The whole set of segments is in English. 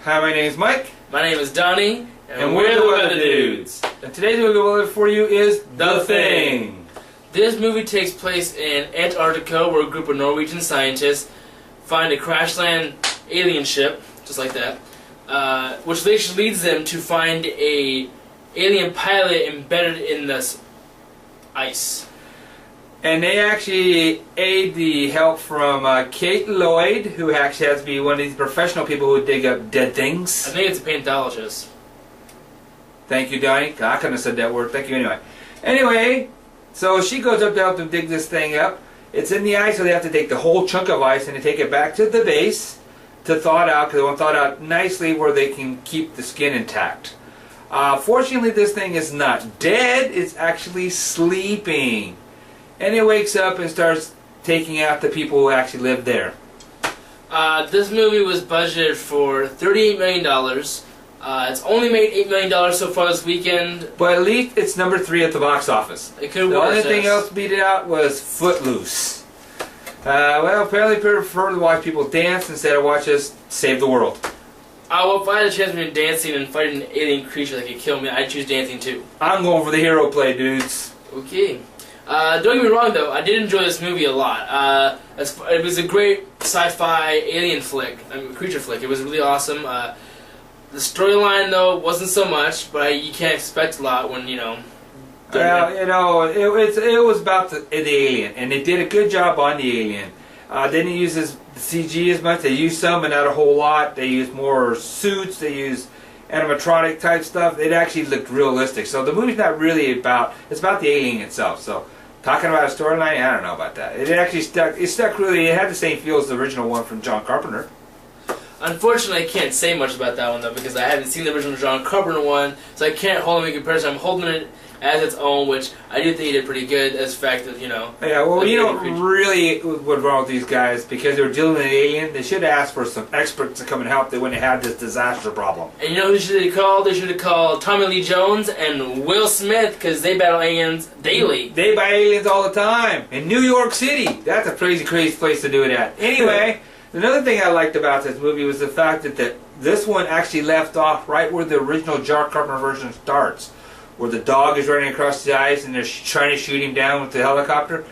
Hi, my name is Mike. My name is Donnie, and we're the Thewhetherdudes. And today's movie we'll look for you is The Thing. This movie takes place in Antarctica, where a group of Norwegian scientists find a crash land alien ship, just like that, which leads them to find a alien pilot embedded in this ice. And they actually aid the help from Kate Lloyd, who actually has to be one of these professional people who dig up dead things. I think it's a paleontologist. Thank you, Donnie. I couldn't have said that word. Thank you anyway. Anyway, so she goes up to help them dig this thing up. It's in the ice, so they have to take the whole chunk of ice and they take it back to the base to thaw it out, because they want to thaw it out nicely where they can keep the skin intact. Fortunately, this thing is not dead. It's actually sleeping. And it wakes up and starts taking out the people who actually live there. This movie was budgeted for $38 million. It's only made $8 million so far this weekend. But at least it's number 3 at the box office. It could The work, only thing else beat it out was Footloose. Well, apparently people prefer to watch people dance instead of watch us save the world. Well, if I had a chance between dancing and fighting an alien creature that could kill me, I'd choose dancing too. I'm going for the hero play, dudes. Okay. Don't get me wrong, though. I did enjoy this movie a lot. It was a great sci-fi alien flick, creature flick. It was really awesome. The storyline, though, wasn't so much, but you can't expect a lot when, you know... Well, you know, it was about the alien, and they did a good job on the alien. They didn't use the CG as much. They used some, but not a whole lot. They used more suits. They used animatronic type stuff. It actually looked realistic. So the movie's not really about... It's about the alien itself. So talking about a storyline, I don't know about that. It actually stuck. It stuck really. It had the same feel as the original one from John Carpenter. Unfortunately, I can't say much about that one, though, because I haven't seen the original John Carpenter one, so I can't hold them in comparison. I'm holding it as its own, which I do think he did pretty good, as the fact that, you know... Yeah, well, you know, really what's wrong with these guys, because they were dealing with an alien, they should have asked for some experts to come and help. They wouldn't have had this disaster problem. And you know who should have called? They should have called Tommy Lee Jones and Will Smith, because they battle aliens daily. They buy aliens all the time. In New York City. That's a crazy, crazy place to do it at. Anyway... Another thing I liked about this movie was the fact that this one actually left off right where the original John Carpenter version starts, where the dog is running across the ice and they're trying to shoot him down with the helicopter.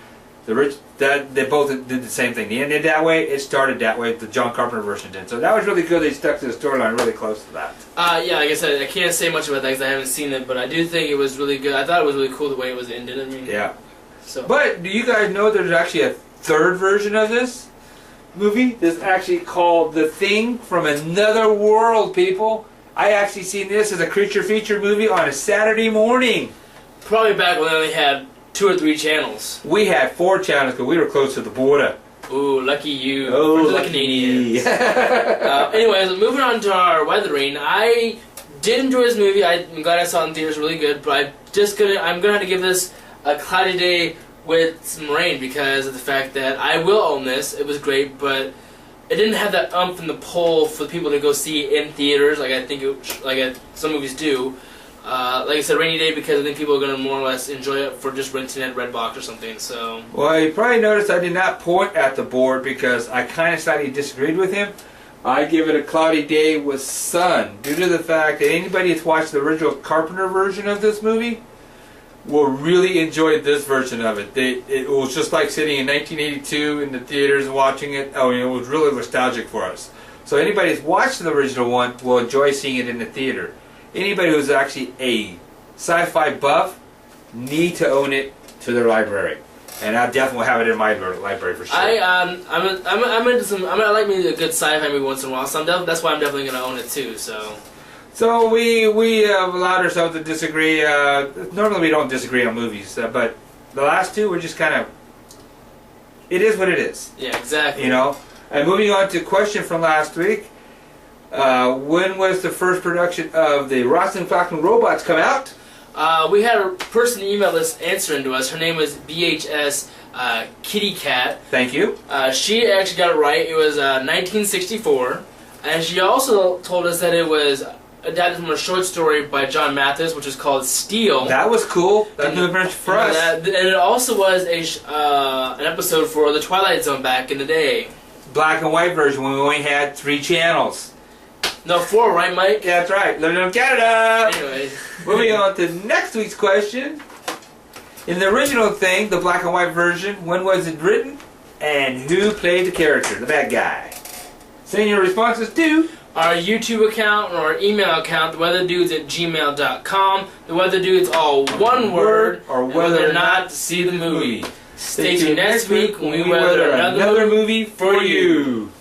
They both did the same thing. They ended that way. It started that way. The John Carpenter version did. So that was really good. They stuck to the storyline really close to that. Yeah, like I said, I can't say much about that because I haven't seen it, but I do think it was really good. I thought it was really cool the way it was ended. I mean, yeah. So. But do you guys know there's actually a third version of this movie that's actually called The Thing from Another World, people? I actually seen this as a creature feature movie on a Saturday morning. Probably back when they only had 2 or 3 channels. We had 4 channels because we were close to the border. Ooh, lucky you. Oh, for the lucky Canadians. Anyways, moving on to our weathering. I did enjoy this movie. I'm glad I saw it in theaters. Really good. But I'm gonna have to give this a cloudy day with some rain because of the fact that I will own this. It was great, but it didn't have that umph and the pull for the people to go see in theaters like I think some movies do. Like I said, rainy day because I think people are going to more or less enjoy it for just renting it at Redbox or something. So. Well, you probably noticed I did not point at the board because I kind of slightly disagreed with him. I give it a cloudy day with sun due to the fact that anybody that's watched the original Carpenter version of this movie will really enjoy this version of it. It was just like sitting in 1982 in the theaters and watching it. Oh, it was really nostalgic for us. So anybody that's watched the original one will enjoy seeing it in the theater. Anybody who's actually a sci-fi buff need to own it to their library, and I definitely have it in my library for sure. I'm into some. I like me a good sci-fi movie once in a while, so that's why I'm definitely going to own it too. So we allowed ourselves to disagree. Normally we don't disagree on movies, but the last 2 were just kind of... It is what it is. Yeah, exactly. You know? And moving on to question from last week. When was the first production of the Ross and Falcon Robots come out? We had a person email us answering to us. Her name was BHS Kitty Cat. Thank you. She actually got it right. It was 1964. And she also told us that it was adapted from a short story by John Mathis, which is called Steel. That was cool. That new adventure for us. And it also was an episode for The Twilight Zone back in the day. Black and white version when we only had 3 channels. No, 4, right, Mike? Yeah, that's right. Living in Canada. Anyway. Moving on to next week's question. In the original thing, the black and white version, when was it written? And who played the character, the bad guy? Send your responses to our YouTube account or our email account, thewhetherdudes@gmail.com. Thewhetherdudes, all one word, or whether or not to see the movie. Stay tuned next week when we weather another movie for you.